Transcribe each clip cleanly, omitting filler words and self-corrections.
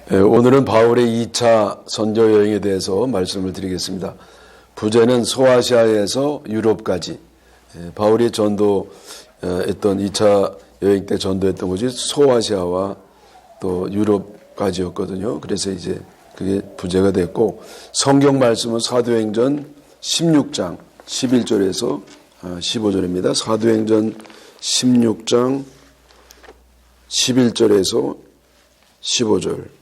오늘은 바울의 2차 선교 여행에 대해서 말씀을 드리겠습니다. 부제는 소아시아에서 유럽까지. 바울이 전도했던 2차 여행 때 전도했던 곳이 소아시아와 또 유럽까지였거든요. 그래서 이제 그게 부제가 됐고, 성경 말씀은 사도행전 16장 11절에서 15절입니다. 사도행전 16장 11절에서 15절.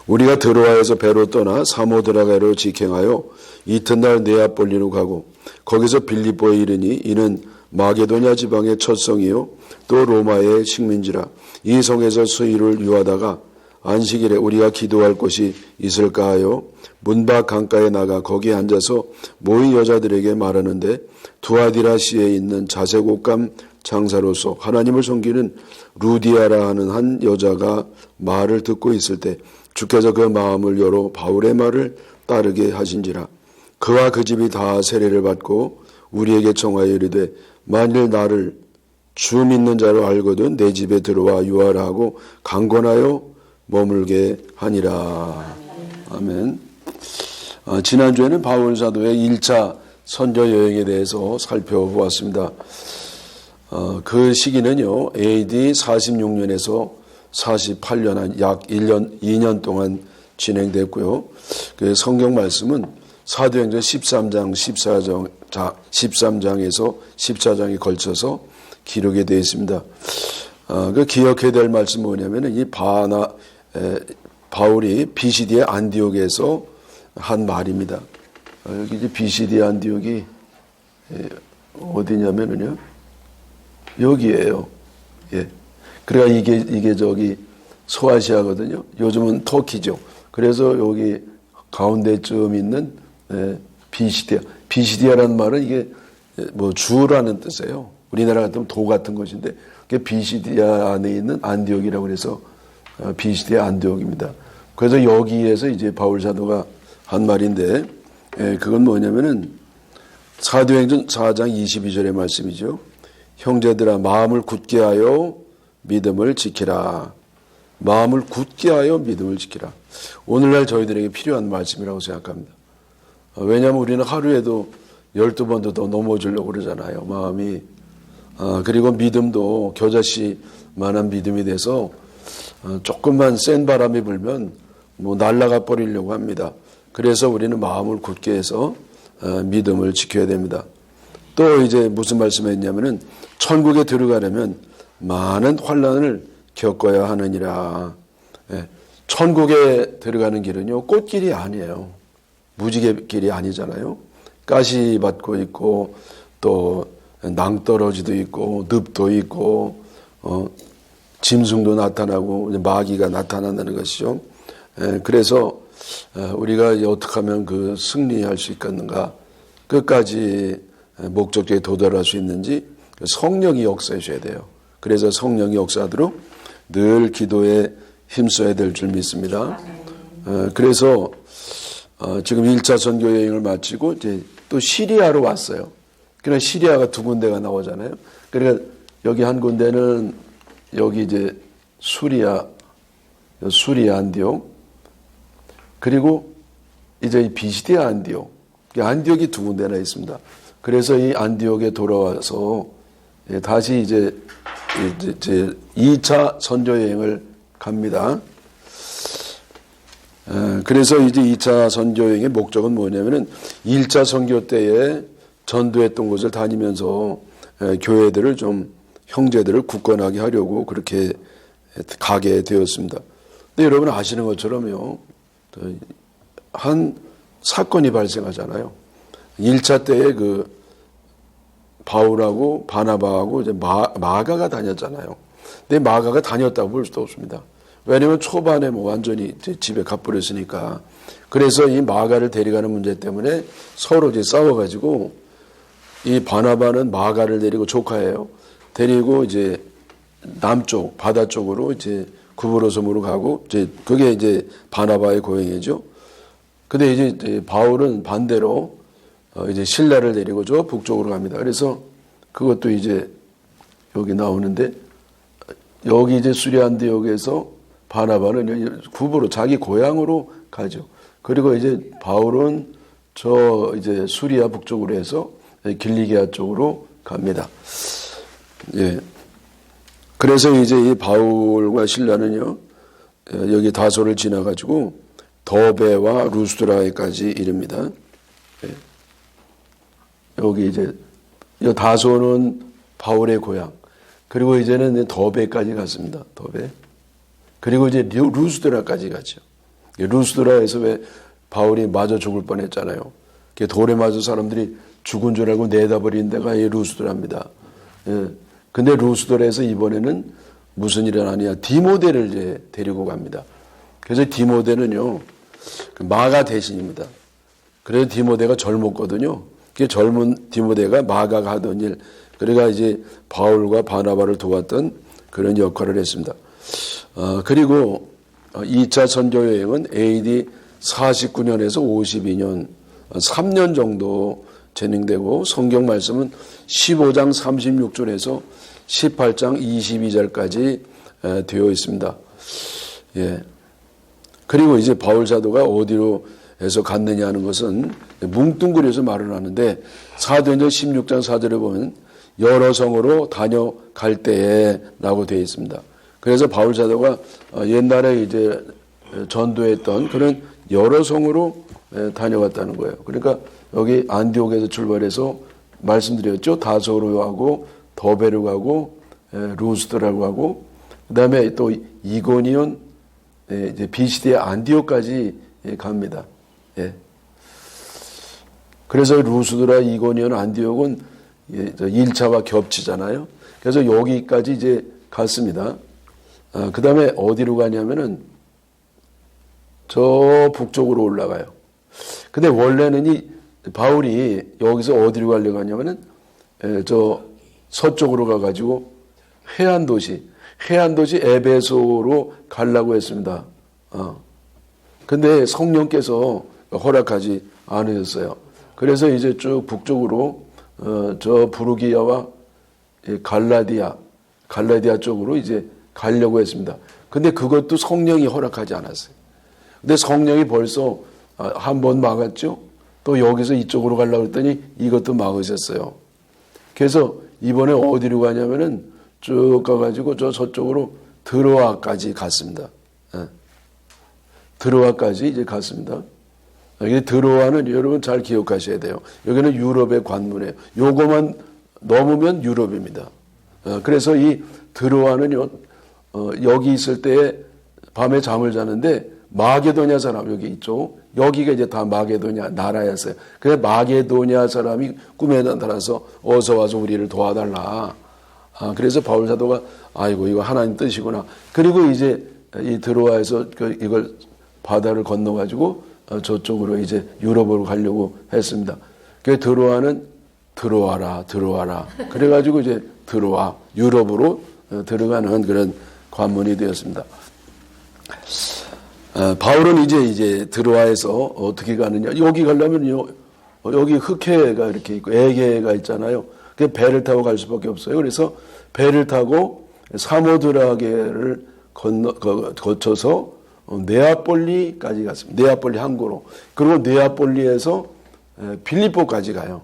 우리가 드로아에서 배로 떠나 사모드라가로 직행하여 이튿날 네아폴리로 가고 거기서 빌립보에 이르니 이는 마게도냐 지방의 첫 성이요 또 로마의 식민지라. 이 성에서 수일을 유하다가 안식일에 우리가 기도할 곳이 있을까 하여 문밖 강가에 나가 거기에 앉아서 모인 여자들에게 말하는데, 두아디라시에 있는 자색옷감 장사로서 하나님을 섬기는 루디아라 하는 한 여자가 말을 듣고 있을 때 주께서 그 마음을 열어 바울의 말을 따르게 하신지라. 그와 그 집이 다 세례를 받고 우리에게 청하여 이르되, 만일 나를 주 믿는 자로 알거든 내 집에 들어와 유하라 하고 강권하여 머물게 하니라. 아멘. 지난주에는 바울 사도의 1차 선교 여행에 대해서 살펴보았습니다. 그 시기는요, AD 46년에서 48년, 한 약 2년 동안 진행됐고요. 그 성경 말씀은 사도행전 13장, 13장에서 14장에 걸쳐서 기록이 되어 있습니다. 그 기억해야 될 말씀은 뭐냐면은 바울이 비시디의 안디옥에서 한 말입니다. 여기 이제 비시디의 안디옥이 어디냐면은요, 여기에요. 예. 그러니까 이게 저기 소아시아거든요. 요즘은 터키죠. 그래서 여기 가운데쯤 있는 비시디아. 비시디아라는 말은 이게 뭐 주라는 뜻이에요. 우리나라 같으면 도 같은 것인데, 그게 비시디아 안에 있는 안디옥이라고 해서 비시디아 안디옥입니다. 그래서 여기에서 이제 바울 사도가 한 말인데, 그건 뭐냐면은 사도행전 4장 22절의 말씀이죠. 형제들아, 마음을 굳게 하여 믿음을 지키라. 마음을 굳게 하여 믿음을 지키라. 오늘날 저희들에게 필요한 말씀이라고 생각합니다. 왜냐하면 우리는 하루에도 12번도 더 넘어지려고 그러잖아요, 마음이. 그리고 믿음도 겨자씨만한 믿음이 돼서 조금만 센 바람이 불면 뭐 날아가 버리려고 합니다. 그래서 우리는 마음을 굳게 해서 믿음을 지켜야 됩니다. 또 이제 무슨 말씀을 했냐면은 천국에 들어가려면 많은 환난을 겪어야 하느니라. 천국에 들어가는 길은요, 꽃길이 아니에요. 무지개 길이 아니잖아요. 가시 받고 있고 또 낭떠러지도 있고 늪도 있고 짐승도 나타나고 마귀가 나타난다는 것이죠. 그래서 우리가 어떻게 하면 그 승리할 수 있겠는가, 끝까지 목적지에 도달할 수 있는지 성령이 역사해 줘야 돼요. 그래서 성령이 역사하도록 늘 기도에 힘써야 될 줄 믿습니다. 그래서 지금 1차 선교 여행을 마치고 이제 또 시리아로 왔어요. 그러나 시리아가 두 군데가 나오잖아요. 그러니까 여기 한 군데는 여기 이제 수리아 안디옥, 그리고 이제 이 비시디아 안디옥, 안디옥이 두 군데나 있습니다. 그래서 이 안디옥에 돌아와서 다시 이제 2차 선교 여행을 갑니다. 그래서 이제 2차 선교 여행의 목적은 뭐냐면은 1차 선교 때에 전도했던 곳을 다니면서 교회들을 좀, 형제들을 굳건하게 하려고 그렇게 가게 되었습니다. 근데 여러분 아시는 것처럼요, 한 사건이 발생하잖아요. 1차 때에 그 바울하고 바나바하고 이제 마가가 다녔잖아요. 근데 마가가 다녔다고 볼 수도 없습니다. 왜냐하면 초반에 뭐 완전히 집에 가버렸으니까. 그래서 이 마가를 데려가는 문제 때문에 서로 이제 싸워가지고, 이 바나바는 마가를 데리고, 조카예요, 데리고 이제 남쪽 바다 쪽으로 이제 구브로섬으로 가고, 이제 그게 이제 바나바의 고향이죠. 근데 이제 바울은 반대로 이제 신라를 데리고 저 북쪽으로 갑니다. 그래서 그것도 이제 여기 나오는데, 여기 이제 수리안디옥에서 바나바는 구부로 자기 고향으로 가죠. 그리고 이제 바울은 저 이제 수리아 북쪽으로 해서 길리기아 쪽으로 갑니다. 예. 그래서 이제 이 바울과 실라는요, 여기 다소를 지나가지고 더베와 루스드라에까지 이릅니다. 예. 여기 이제 이 다소는 바울의 고향. 그리고 이제는 더베까지 갔습니다. 더베. 그리고 이제 루스드라까지 갔죠. 루스드라에서 왜 바울이 맞아 죽을 뻔했잖아요. 돌에 맞은 사람들이 죽은 줄 알고 내다버린 데가 이 루스드라입니다. 예. 근데 루스드라에서 이번에는 무슨 일이 아니야. 디모데를 이제 데리고 갑니다. 그래서 디모데는요, 마가 대신입니다. 그래서 디모데가 젊었거든요. 그 젊은 디모데가 마가가 하던 일, 그러니까 이제 바울과 바나바를 도왔던 그런 역할을 했습니다. 그리고 2차 선교 여행은 AD 49년에서 52년, 3년 정도 진행되고 성경 말씀은 15장 36절에서 18장 22절까지 되어 있습니다. 예. 그리고 이제 바울 사도가 어디로 해서 갔느냐 하는 것은 뭉뚱그려서 말을 하는데 사도행전 16장 4절에 보면 여러 성으로 다녀갈 때에 라고 되어 있습니다. 그래서 바울 사도가 옛날에 이제 전도했던 그런 여러 성으로 다녀갔다는 거예요. 그러니까 여기 안디옥에서 출발해서 말씀드렸죠. 다소로 가고 더베로 가고 루스드라고 하고 그다음에 또 이고니온 이제 비시디의 안디옥까지 갑니다. 예. 그래서 루스드라, 이고니온, 안디옥은 1차와 겹치잖아요. 그래서 여기까지 이제 갔습니다. 그 다음에 어디로 가냐면은 저 북쪽으로 올라가요. 근데 원래는 이 바울이 여기서 어디로 가려고 하냐면은 저 서쪽으로 가가지고 해안도시 에베소로 가려고 했습니다. 근데 성령께서 허락하지 않으셨어요. 그래서 이제 쭉 북쪽으로 저 부르기아와 갈라디아 쪽으로 이제 가려고 했습니다. 근데 그것도 성령이 허락하지 않았어요. 근데 성령이 벌써 한 번 막았죠. 또 여기서 이쪽으로 가려고 했더니 이것도 막으셨어요. 그래서 이번에 어디로 가냐면은 쭉 가가지고 저 서쪽으로 드로아까지 갔습니다. 드로아까지 이제 갔습니다. 여기 드로아는 여러분 잘 기억하셔야 돼요. 여기는 유럽의 관문이에요. 요거만 넘으면 유럽입니다. 그래서 이 드로아는요, 여기 있을 때 밤에 잠을 자는데 마게도냐 사람 여기 있죠. 여기가 이제 다 마게도냐 나라였어요. 그래서 마게도냐 사람이 꿈에 나타나서 어서 와서 우리를 도와달라. 그래서 바울 사도가 아이고 이거 하나님 뜻이구나. 그리고 이제 이 드로아에서 이걸 바다를 건너가지고 저쪽으로 이제 유럽으로 가려고 했습니다. 그 드로아는 들어와라. 그래가지고 이제 드로아 유럽으로 들어가는 그런 관문이 되었습니다. 바울은 이제 드로아에서 어떻게 가느냐? 여기 가려면요, 여기 흑해가 이렇게 있고 에게가 있잖아요. 그 배를 타고 갈 수밖에 없어요. 그래서 배를 타고 사모드라게를 거쳐서 네아폴리까지 갔습니다. 네아폴리 항구로. 그리고 네아폴리에서 빌립보까지 가요.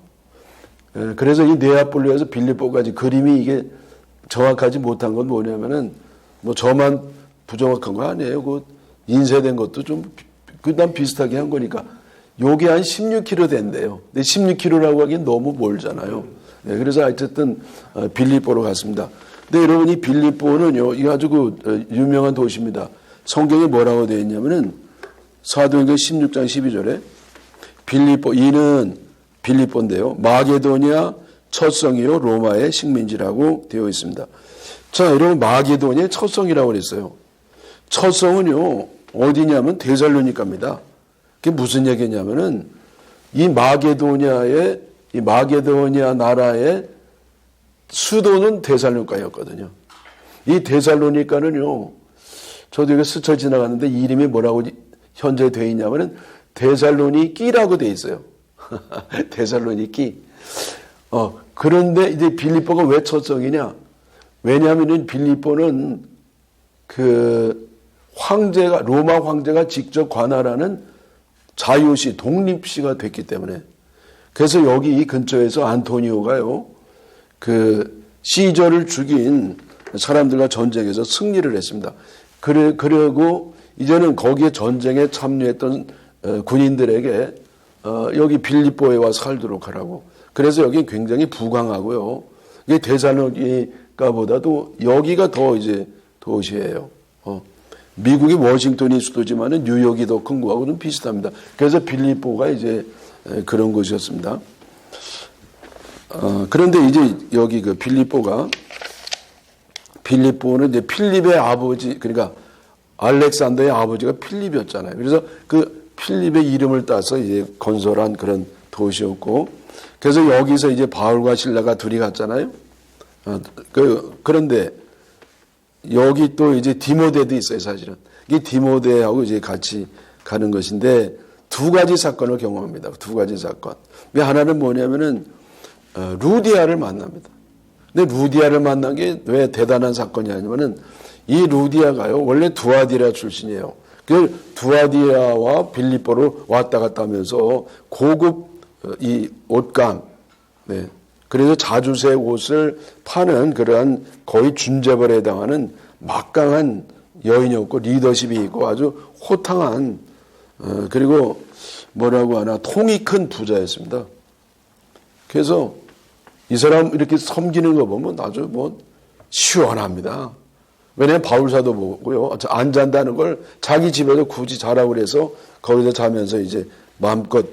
그래서 이 네아폴리에서 빌립보까지 그림이 이게 정확하지 못한 건 뭐냐면은 뭐 저만 부정확한 거 아니에요. 그 인쇄된 것도 좀 그다음 비슷하게 한 거니까 요게 한 16km 된대요. 근데 16km라고 하기엔 너무 멀잖아요. 네, 그래서 어쨌든 빌립보로 갔습니다. 근데 여러분 이 빌립보는요, 이거 아주 유명한 도시입니다. 성경에 뭐라고 되어 있냐면은 사도행전 16장 12절에 빌립보, 이는 빌립보인데요. 마게도냐 첫 성이요 로마의 식민지라고 되어 있습니다. 자, 여러분 마게도냐의 첫 성이라고 그랬어요. 첫 성은요 어디냐면 데살로니가입니다. 그게 무슨 얘기냐면은 이 마게도냐 나라의 수도는 데살로니가였거든요. 이 데살로니가는요, 저도 이거 스쳐 지나갔는데 이름이 뭐라고 현재 되어 있냐면은 데살로니키라고 되어 있어요. 데살로니키. 그런데 이제 빌립보가 왜 첫 성이냐? 왜냐하면은 빌립보는 그 황제가, 로마 황제가 직접 관할하는 자유시, 독립시가 됐기 때문에. 그래서 여기 이 근처에서 안토니오가요, 그 시저를 죽인 사람들과 전쟁에서 승리를 했습니다. 그리고 이제는 거기에 전쟁에 참여했던 군인들에게 여기 빌립보에 와서 살도록 하라고. 그래서 여기 굉장히 부강하고요. 이게 데살로니가보다도 여기가 더 이제 도시예요. 미국이 워싱턴이 수도지만은 뉴욕이 더 큰 거하고는 비슷합니다. 그래서 빌립보가 이제 그런 곳이었습니다. 그런데 이제 여기 그 빌립보는 이제 필립의 아버지, 그러니까 알렉산더의 아버지가 필립이었잖아요. 그래서 그 필립의 이름을 따서 이제 건설한 그런 도시였고, 그래서 여기서 이제 바울과 실라가 둘이 갔잖아요. 그런데 여기 또 이제 디모데도 있어요, 사실은. 이게 디모데하고 이제 같이 가는 것인데 두 가지 사건을 경험합니다. 두 가지 사건. 하나는 뭐냐면은 루디아를 만납니다. 근데 루디아를 만난 게 왜 대단한 사건이 아니면은 이 루디아가요, 원래 두아디라 출신이에요. 그 두아디라와 빌립보로 왔다 갔다 하면서 고급 이 옷감, 네. 그래서 자주색 옷을 파는 그러한 거의 준재벌에 해당하는 막강한 여인이었고 리더십이 있고 아주 호탕한 그리고 뭐라고 하나 통이 큰 부자였습니다. 그래서 이 사람 이렇게 섬기는 거 보면 아주 뭐 시원합니다. 왜냐하면 바울사도 보고요. 안 잔다는 걸 자기 집에도 굳이 자라고 그래서 거기서 자면서 이제 마음껏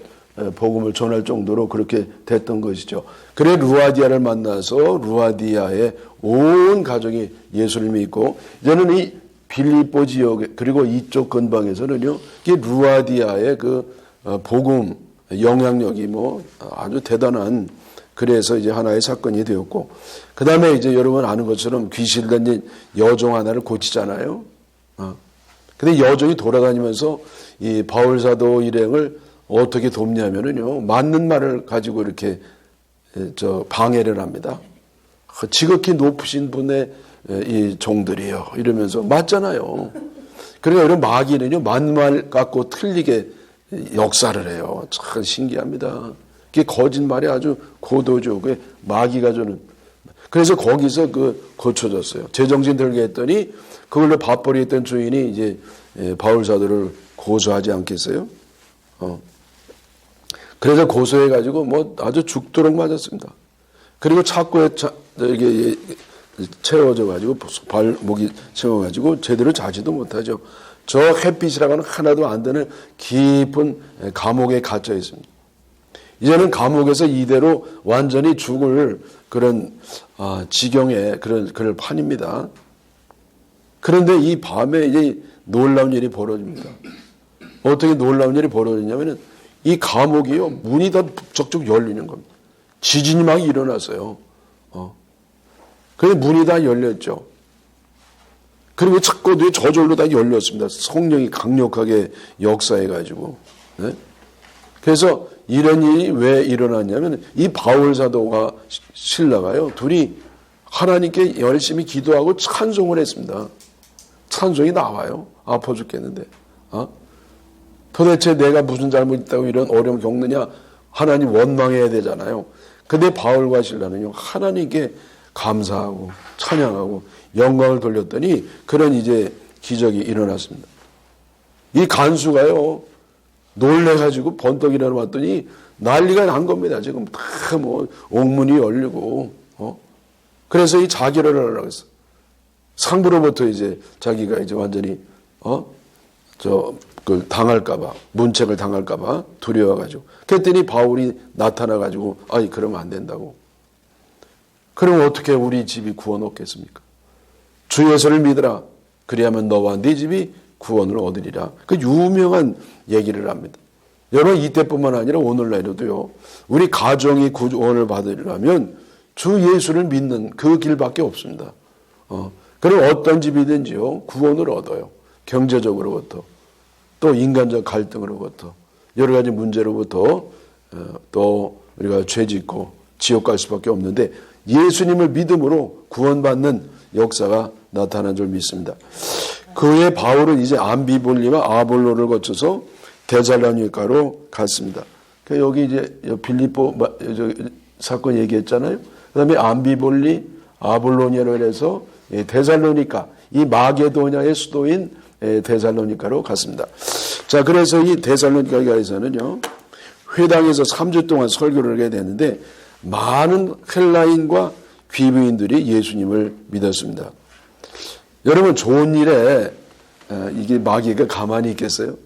복음을 전할 정도로 그렇게 됐던 것이죠. 그래 루아디아를 만나서 루아디아의 온 가족이 예수를 믿고 이제는 이 빌립보 지역 그리고 이쪽 근방에서는요, 이 루아디아의 그 복음 영향력이 뭐 아주 대단한 그래서 이제 하나의 사건이 되었고 그 다음에 이제 여러분 아는 것처럼 귀신 들린 여종 하나를 고치잖아요. 근데 여종이 돌아다니면서 이 바울사도 일행을 어떻게 돕냐면은요, 맞는 말을 가지고 이렇게 방해를 합니다. 지극히 높으신 분의 이 종들이요 이러면서 맞잖아요. 그러니까 이런 마귀는요, 맞는 말 갖고 틀리게 역사를 해요. 참 신기합니다. 그게 거짓말이 아주 고도죠. 그게 마귀가 주는. 그래서 거기서 고쳐졌어요. 제정신 들게 했더니 그걸로 밥벌이 했던 주인이 이제 바울사도를 고소하지 않겠어요? 그래서 고소해가지고 뭐 아주 죽도록 맞았습니다. 그리고 착고에 이게 채워져가지고 발목이 채워가지고 제대로 자지도 못하죠. 저 햇빛이라고는 하나도 안 되는 깊은 감옥에 갇혀 있습니다. 이제는 감옥에서 이대로 완전히 죽을 그런 지경의 그런 판입니다. 그런데 이 밤에 이제 놀라운 일이 벌어집니다. 어떻게 놀라운 일이 벌어지냐면은 이 감옥이요, 문이 다 북적북적 열리는 겁니다. 지진이 막 일어났어요. 그래서 문이 다 열렸죠. 그리고 착고도 저절로 다 열렸습니다. 성령이 강력하게 역사해가지고. 네? 그래서 이런 일이 왜 일어났냐면 이 바울 사도가 실라가요, 둘이 하나님께 열심히 기도하고 찬송을 했습니다. 찬송이 나와요. 아파 죽겠는데. 도대체 내가 무슨 잘못했다고 이런 어려움을 겪느냐? 하나님 원망해야 되잖아요. 근데 바울과 실라는요, 하나님께 감사하고 찬양하고 영광을 돌렸더니 그런 이제 기적이 일어났습니다. 이 간수가요, 놀래가지고 번떡 일어나봤더니 난리가 난 겁니다. 지금 다 뭐 옥문이 열리고, 그래서 이 자결을 하려고 했어. 상부로부터 이제 자기가 이제 완전히, 당할까봐, 문책을 당할까봐 두려워가지고. 그랬더니 바울이 나타나가지고, 그러면 안 된다고. 그럼 어떻게 우리 집이 구원 얻겠습니까? 주 예수를 믿으라. 그리하면 너와 네 집이 구원을 얻으리라. 그 유명한 얘기를 합니다. 여러분, 이때뿐만 아니라 오늘날에도요, 우리 가정이 구원을 받으려면 주 예수를 믿는 그 길밖에 없습니다. 그럼 어떤 집이든지요, 구원을 얻어요. 경제적으로부터, 또 인간적 갈등으로부터, 여러 가지 문제로부터, 또 우리가 죄 짓고 지옥 갈 수밖에 없는데 예수님을 믿음으로 구원받는 역사가 나타난 줄 믿습니다. 그 후에 바울은 이제 암비볼리와 아볼로를 거쳐서 데살로니가로 갔습니다. 여기 이제 빌립보 사건 얘기했잖아요. 그다음에 암비볼리, 아볼로니아로 해서 데살로니가, 이 마게도냐의 수도인 데살로니가로 갔습니다. 자, 그래서 이 데살로니가에서는요, 회당에서 3주 동안 설교를 하게 되는데 많은 헬라인과 귀부인들이 예수님을 믿었습니다. 여러분, 좋은 일에 이게 마귀가 가만히 있겠어요?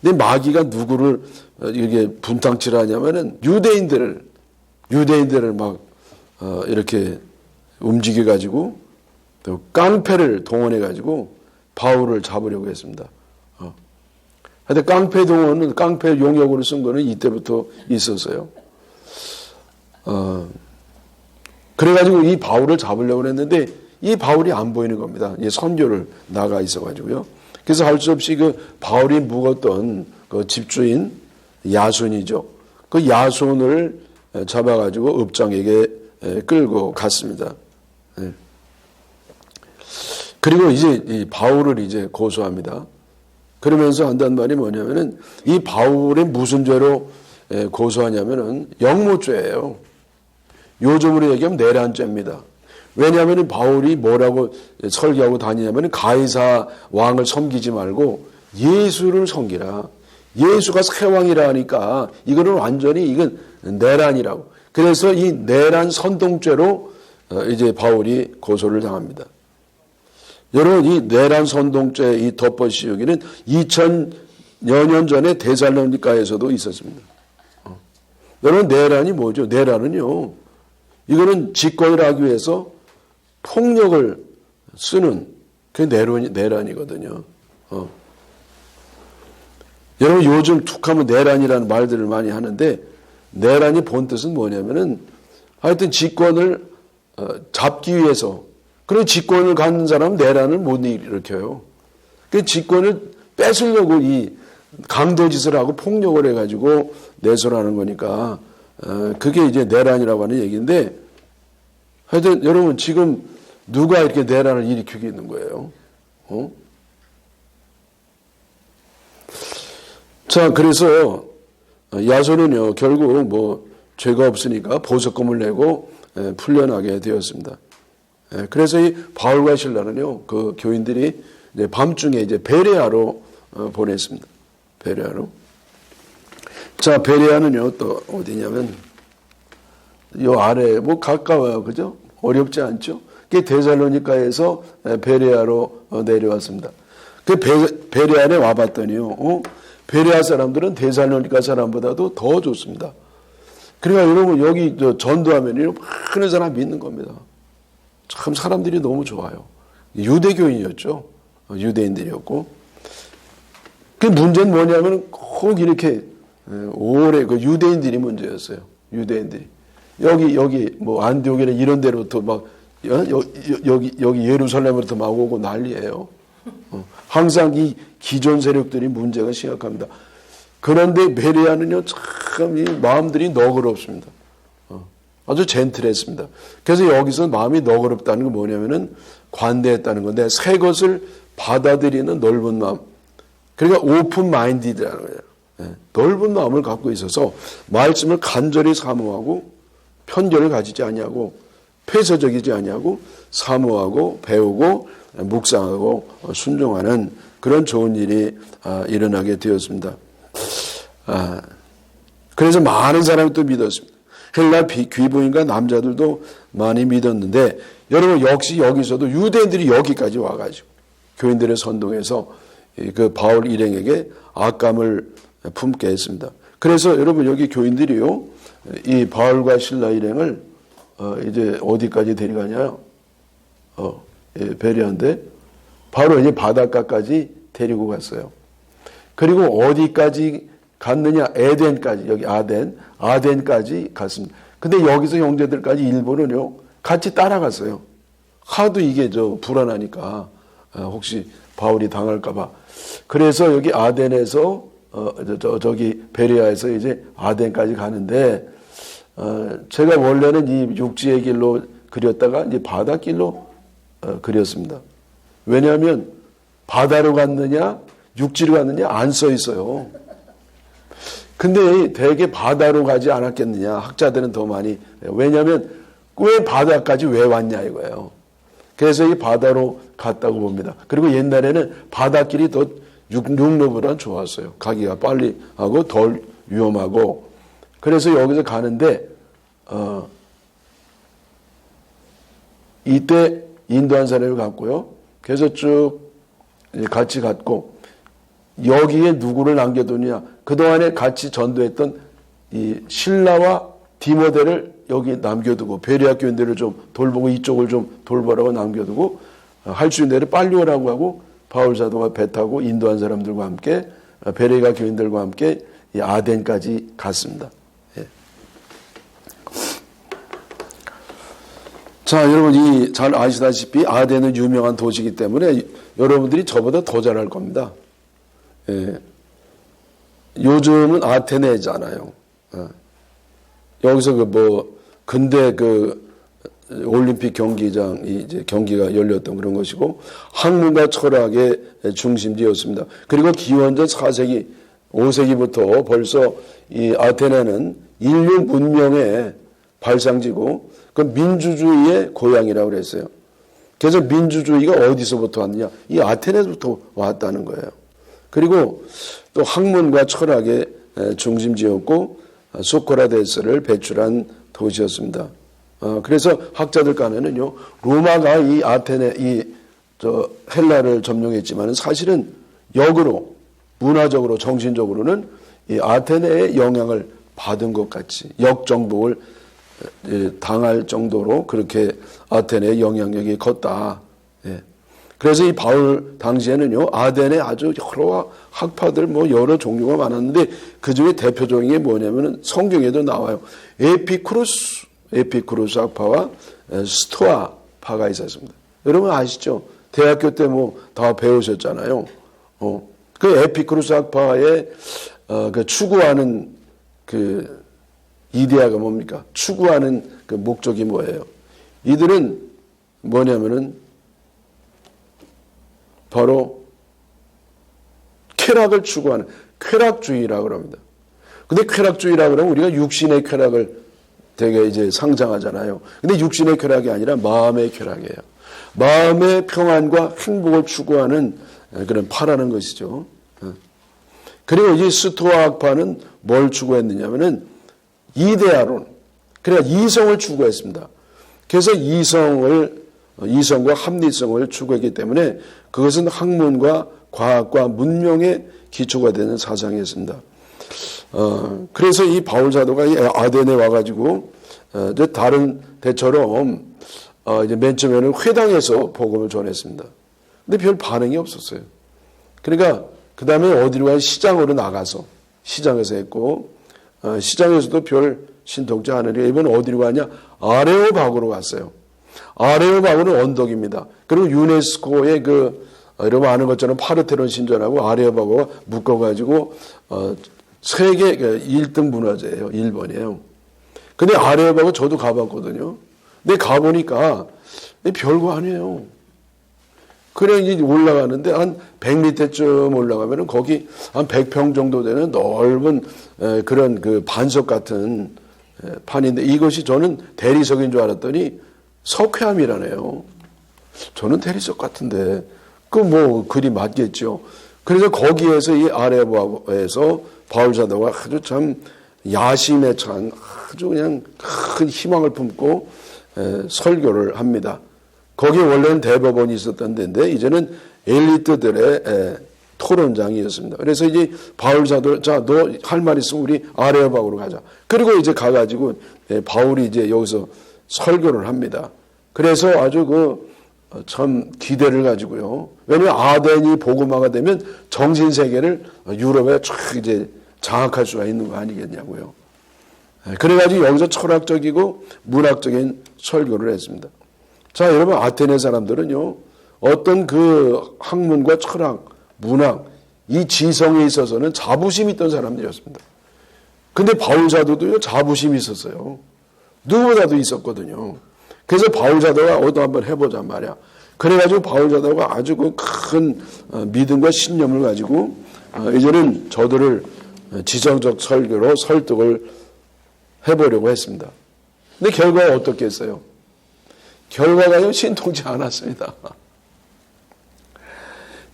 근데 마귀가 누구를 이게 분탕치를 하냐면은 유대인들을 막 이렇게 움직여 가지고 또 깡패를 동원해 가지고 바울을 잡으려고 했습니다. 하여튼 깡패 용역으로 쓴 거는 이때부터 있었어요. 그래가지고 이 바울을 잡으려고 했는데 이 바울이 안 보이는 겁니다. 이 선교를 나가 있어가지고요. 그래서 할 수 없이 그 바울이 묵었던 그 집주인 야손이죠. 그 야손을 잡아가지고 읍장에게 끌고 갔습니다. 그리고 이제 이 바울을 이제 고소합니다. 그러면서 한단 말이 뭐냐면은 이 바울이 무슨 죄로 고소하냐면은 영모죄예요. 요즘으로 얘기하면 내란죄입니다. 왜냐하면 바울이 뭐라고 설교하고 다니냐면 가이사 왕을 섬기지 말고 예수를 섬기라. 예수가 새 왕이라 하니까 이거는 완전히 이건 내란이라고. 그래서 이 내란 선동죄로 이제 바울이 고소를 당합니다. 여러분, 이 내란 선동죄 이 덮어 씌우기는 2000여 년 전에 데살로니가에서도 있었습니다. 여러분, 내란이 뭐죠? 내란은요, 이거는 집권을 하기 위해서 폭력을 쓰는 그게 내란이거든요. 여러분, 요즘 툭하면 내란이라는 말들을 많이 하는데 내란이 본 뜻은 뭐냐면은 하여튼 집권을 잡기 위해서, 그리고 집권을 갖는 사람은 내란을 못 일으켜요. 그 집권을 뺏으려고 이 강도짓을 하고 폭력을 해가지고 내소하는 거니까 그게 이제 내란이라고 하는 얘기인데, 하여튼 여러분, 지금 누가 이렇게 내란을 일으키고 있는 거예요? 자, 그래서 야손은요, 결국 뭐 죄가 없으니까 보석금을 내고 풀려나게 되었습니다. 그래서 이 바울과 실라는요, 그 교인들이 이제 밤중에 이제 베레아로 보냈습니다. 베레아로. 자, 베레아는요, 또 어디냐면 요 아래 뭐 가까워요, 그죠? 어렵지 않죠? 그게 데살로니가에서 베레아로 내려왔습니다. 그 베레아에 와봤더니요, 베레아 사람들은 데살로니가 사람보다도 더 좋습니다. 그러니까 여러분, 여기 전도하면요, 많은 사람 믿는 겁니다. 참 사람들이 너무 좋아요. 유대교인이었죠. 유대인들이었고. 그 문제는 뭐냐면 꼭 이렇게 오래 그 유대인들이 문제였어요. 유대인들이. 여기 뭐 안디옥이나 이런 데로부터 막 여기 예루살렘으로부터 막 오고 난리예요. 항상 이 기존 세력들이 문제가 심각합니다. 그런데 베레아는요, 참 이 마음들이 너그럽습니다. 아주 젠틀했습니다. 그래서 여기서 마음이 너그럽다는 건 뭐냐면은 관대했다는 건데, 새 것을 받아들이는 넓은 마음. 그러니까 오픈 마인디드라는 거예요. 넓은 마음을 갖고 있어서 말씀을 간절히 사모하고 편견을 가지지 아니하고 폐쇄적이지 아니하고 사모하고 배우고 묵상하고 순종하는 그런 좋은 일이 일어나게 되었습니다. 그래서 많은 사람이 또 믿었습니다. 헬라 귀부인과 남자들도 많이 믿었는데, 여러분, 역시 여기서도 유대인들이 여기까지 와가지고 교인들의 선동해서 그 바울 일행에게 악감을 품게 했습니다. 그래서 여러분, 여기 교인들이요, 이 바울과 실라 일행을 이제 어디까지 데려가냐? 베레아인데 바로 이제 바닷가까지 데리고 갔어요. 그리고 어디까지 갔느냐? 에덴까지, 여기 아덴까지 갔습니다. 근데 여기서 형제들까지 일부는요, 같이 따라갔어요. 하도 이게 불안하니까, 혹시 바울이 당할까봐. 그래서 여기 아덴에서, 저기 베레아에서 이제 아덴까지 가는데, 제가 원래는 이 육지의 길로 그렸다가 이제 바닷길로 그렸습니다. 왜냐하면 바다로 갔느냐 육지로 갔느냐 안 써 있어요. 근데 대개 바다로 가지 않았겠느냐. 학자들은 더 많이. 왜냐하면 왜 바다까지 왜 왔냐 이거예요. 그래서 이 바다로 갔다고 봅니다. 그리고 옛날에는 바닷길이 더 육로보다 좋았어요. 가기가 빨리 하고 덜 위험하고. 그래서 여기서 가는데 이때 인도한 사람을 갔고요. 그래서 쭉 같이 갔고 여기에 누구를 남겨두냐. 그동안에 같이 전도했던 이 신라와 디모데를 여기 남겨두고 베레아 교인들을 좀 돌보고 이쪽을 좀 돌보라고 남겨두고 할 수 있는 데를 빨리 오라고 하고 바울 사도가 배 타고 인도한 사람들과 함께 베레아 교인들과 함께 이 아덴까지 갔습니다. 예. 자, 여러분 잘 아시다시피 아덴은 유명한 도시이기 때문에 여러분들이 저보다 더 잘할 겁니다. 예. 요즘은 아테네잖아요. 여기서 근대 올림픽 경기장이 이제 경기가 열렸던 그런 것이고 학문과 철학의 중심지였습니다. 그리고 기원전 4세기, 5세기부터 벌써 이 아테네는 인류 문명의 발상지고 그 민주주의의 고향이라고 그랬어요. 그래서 민주주의가 어디서부터 왔느냐? 이 아테네부터 왔다는 거예요. 그리고 또 학문과 철학의 중심지였고 소크라테스를 배출한 도시였습니다. 그래서 학자들 간에는요, 로마가 이 아테네, 헬라를 점령했지만 사실은 역으로, 문화적으로, 정신적으로는 이 아테네의 영향을 받은 것 같이 역정복을 당할 정도로 그렇게 아테네의 영향력이 컸다. 예. 그래서 이 바울 당시에는요, 아덴에 아주 여러 학파들 여러 종류가 많았는데 그 중에 대표적인 게 뭐냐면은 성경에도 나와요. 에피쿠로스 학파와 스토아파가 있었습니다. 여러분 아시죠? 대학교 때 다 배우셨잖아요. 그 에피쿠로스 학파의 그 추구하는 그 이데아가 뭡니까? 추구하는 그 목적이 뭐예요? 이들은 뭐냐면은 바로 쾌락을 추구하는 쾌락주의라고 합니다. 근데 쾌락주의라고 하면 우리가 육신의 쾌락을 되게 이제 상상하잖아요. 근데 육신의 쾌락이 아니라 마음의 쾌락이에요. 마음의 평안과 행복을 추구하는 그런 파라는 것이죠. 그리고 이 스토아 학파는 뭘 추구했느냐면은 이데아론, 그러니까 이성을 추구했습니다. 그래서 이성과 합리성을 추구했기 때문에 그것은 학문과 과학과 문명의 기초가 되는 사상이었습니다. 그래서 이 바울 사도가 아덴에 와가지고 다른 때처럼 이제 맨 처음에는 회당에서 복음을 전했습니다. 근데 별 반응이 없었어요. 그러니까 그 다음에 어디로 가냐? 시장으로 나가서 시장에서 했고 시장에서도 별 신통치 않으니까 이번에 어디로 가냐? 아레오바고로 갔어요. 아레오바고는 언덕입니다. 그리고 유네스코의 여러분 아는 것처럼 파르테논 신전하고 아레오바고가 묶어가지고 세계 1등 문화재예요. 1번이에요. 근데 아레오바고 저도 가봤거든요. 근데 가보니까 별거 아니에요. 그래 이제 올라가는데 한 100m쯤 올라가면은 거기 한 100평 정도 되는 넓은 그런 그 반석 같은 판인데 이것이 저는 대리석인 줄 알았더니 석회암이라네요. 저는 대리석 같은데 그리 맞겠죠. 그래서 거기에서 이 아레오바고에서 바울 사도가 아주 참 야심에 찬 아주 그냥 큰 희망을 품고 설교를 합니다. 거기에 원래는 대법원이 있었던 데인데 이제는 엘리트들의 토론장이었습니다. 그래서 이제 바울 사도 너 할 말 있으면 우리 아레오바고로 가자. 그리고 이제 가가지고 바울이 이제 여기서 설교를 합니다. 그래서 아주 참 기대를 가지고요. 왜냐하면 아덴이 복음화가 되면 정신 세계를 유럽에 쫙 이제 장악할 수가 있는 거 아니겠냐고요. 그래가지고 여기서 철학적이고 문학적인 설교를 했습니다. 자, 여러분 아테네 사람들은요, 어떤 그 학문과 철학, 문학, 이 지성에 있어서는 자부심이 있던 사람들이었습니다. 근데 바울 사도도요, 자부심이 있었어요. 누구보다도 있었거든요. 그래서 바울 사도가 한번 해보자 말이야. 그래가지고 바울 사도가 아주 그 큰 믿음과 신념을 가지고 이제는 저들을 지성적 설교로 설득을 해보려고 했습니다. 근데 결과가 어떻겠어요? 결과가요, 신통치 않았습니다.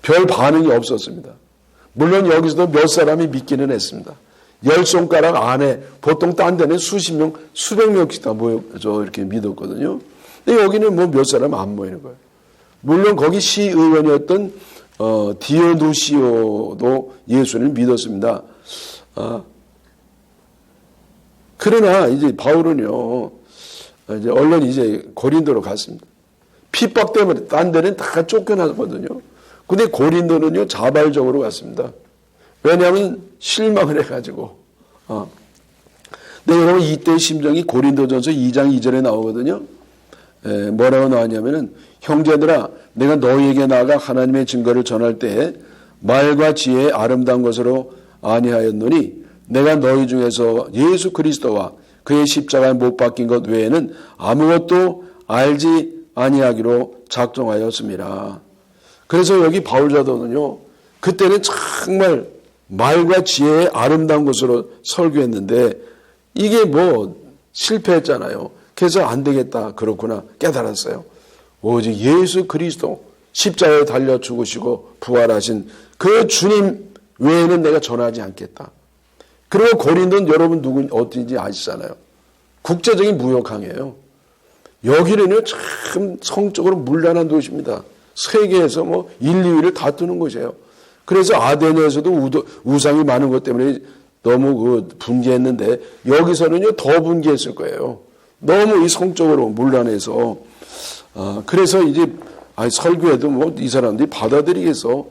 별 반응이 없었습니다. 물론 여기서도 몇 사람이 믿기는 했습니다. 10손가락 안에, 보통 딴 데는 수십 명, 수백 명씩 다 모여서 이렇게 믿었거든요. 근데 여기는 뭐 몇 사람 안 모이는 거예요. 물론 거기 시의원이었던 디오누시오도 예수를 믿었습니다. 그러나 이제 바울은요, 이제 얼른 이제 고린도로 갔습니다. 핍박 때문에 딴 데는 다 쫓겨나거든요. 근데 고린도는요, 자발적으로 갔습니다. 왜냐하면 실망을 해가지고. 근데 여러분, 이때 심정이 고린도전서 2장 2절에 나오거든요. 뭐라고 나왔냐면은, 형제들아, 내가 너희에게 나아가 하나님의 증거를 전할 때에 말과 지혜의 아름다운 것으로 아니하였노니 내가 너희 중에서 예수 그리스도와 그의 십자가에 못 박힌 것 외에는 아무것도 알지 아니하기로 작정하였습니다. 그래서 여기 바울 사도는요, 그때는 정말 말과 지혜의 아름다운 것으로 설교했는데 이게 뭐 실패했잖아요. 그래서 안 되겠다, 그렇구나 깨달았어요. 오직 예수 그리스도 십자가에 달려 죽으시고 부활하신 그 주님 외에는 내가 전하지 않겠다. 그리고 고린도는 여러분 어딘지 아시잖아요. 국제적인 무역항이에요. 여기는요, 참 성적으로 문란한 도시입니다. 세계에서 뭐 1, 2위를 다투는 곳이에요. 그래서 아테네에서도 우상이 많은 것 때문에 너무 분개했는데 여기서는요, 더 분개했을 거예요. 너무 이 성적으로 문란해서. 그래서 이제 설교해도 뭐 이 사람들이 받아들이겠어.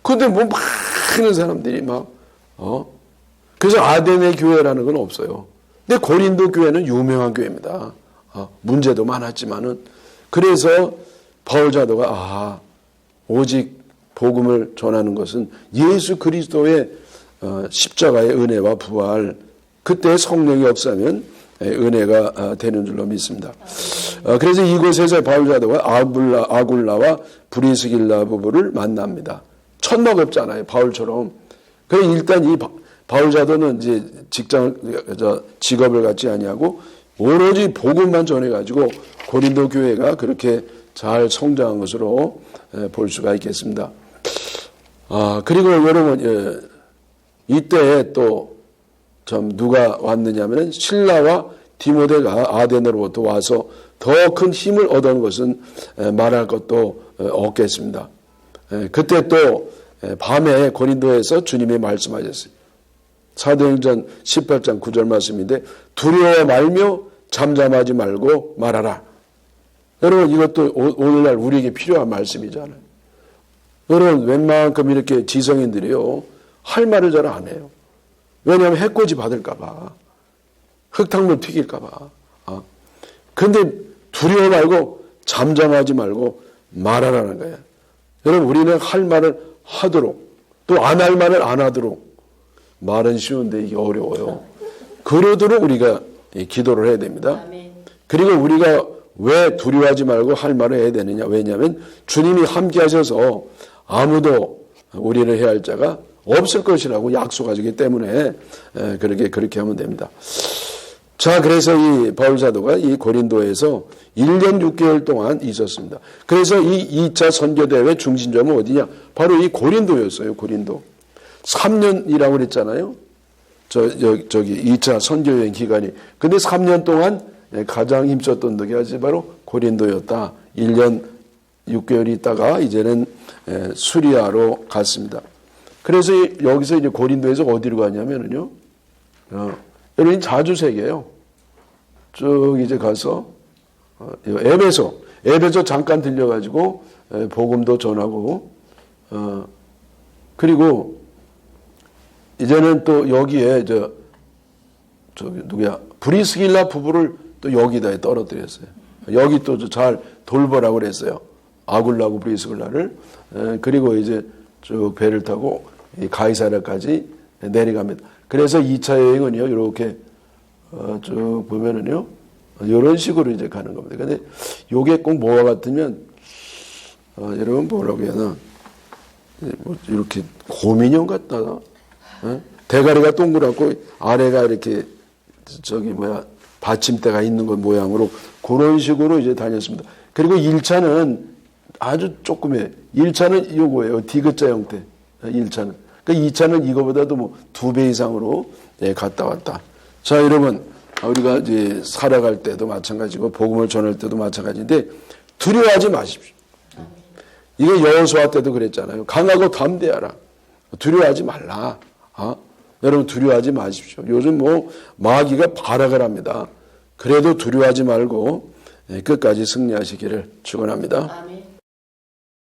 근데 뭐 많은 사람들이 그래서 아테네 교회라는 건 없어요. 근데 고린도 교회는 유명한 교회입니다. 문제도 많았지만은. 그래서 바울 사도가 오직 복음을 전하는 것은 예수 그리스도의 십자가의 은혜와 부활, 그때 성령이 없으면 은혜가 되는 줄로 믿습니다. 그래서 이곳에서 바울 사도가 아굴라와 브리스길라 부부를 만납니다. 천막 없잖아요, 바울처럼. 그래서 일단 이 바울 사도는 이제 직업을 갖지 아니하고 오로지 복음만 전해가지고 고린도 교회가 그렇게 잘 성장한 것으로 볼 수가 있겠습니다. 그리고 여러분, 이때 또 참 누가 왔느냐면 신라와 디모데가 아테네로부터 와서 더 큰 힘을 얻은 것은 말할 것도 없겠습니다. 그때 또 밤에 고린도에서 주님이 말씀하셨어요. 사도행전 18장 9절 말씀인데 두려워 말며 잠잠하지 말고 말하라. 여러분, 이것도 오늘날 우리에게 필요한 말씀이잖아요. 여러분, 웬만큼 이렇게 지성인들이요, 할 말을 잘 안 해요. 왜냐하면 해코지 받을까 봐, 흙탕물 튀길까 봐. 근데 두려워 말고 잠잠하지 말고 말하라는 거예요. 여러분, 우리는 할 말을 하도록, 또 안 할 말을 안 하도록. 말은 쉬운데 이게 어려워요. 그러도록 우리가 기도를 해야 됩니다. 그리고 우리가 왜 두려워하지 말고 할 말을 해야 되느냐. 왜냐하면 주님이 함께 하셔서 아무도 우리를 해할 자가 없을 것이라고 약속하시기 때문에 그렇게 하면 됩니다. 자, 그래서 이 바울 사도가 이 고린도에서 1년 6개월 동안 있었습니다. 그래서 이 2차 선교대회 중심점은 어디냐? 바로 이 고린도였어요. 고린도. 3년이라고 그랬잖아요. 저기 2차 선교여행 기간이. 근데 3년 동안 가장 힘썼던 데가 바로 고린도였다. 1년 6개월 있다가 이제는 수리아로 갔습니다. 그래서 여기서 이제 고린도에서 어디로 가냐면요. 여러분 자주 세계예요. 쭉 이제 가서 에베소 잠깐 들려가지고 복음도 전하고 그리고 이제는 또 여기에 저기 누구야 브리스길라 부부를 또 여기다 떨어뜨렸어요. 여기 또 잘 돌보라고 그랬어요. 아굴라고 브리스길라를. 그리고 이제 쭉 배를 타고 가이사랴까지 내려갑니다. 그래서 2차 여행은요, 이렇게 쭉 보면은요, 이런 식으로 이제 가는 겁니다. 근데 요게 꼭 뭐와 같으면 여러분 뭐라고 해야 뭐 이렇게 곰인형 같다. 대가리가 동그랗고 아래가 이렇게 받침대가 있는 것 모양으로 그런 식으로 이제 다녔습니다. 그리고 1차는 아주 조그매. 1차는 요거예요. 디귿자 형태. 1차는. 그러니까 2차는 이거보다도 뭐 2배 이상으로 갔다 왔다. 자, 여러분, 우리가 이제 살아갈 때도 마찬가지고 복음을 전할 때도 마찬가지인데 두려워하지 마십시오. 이게 여호수아 때도 그랬잖아요. 강하고 담대하라. 두려워하지 말라. 여러분 두려워하지 마십시오. 요즘 뭐 마귀가 발악을 합니다. 그래도 두려워하지 말고 끝까지 승리하시기를 축원합니다.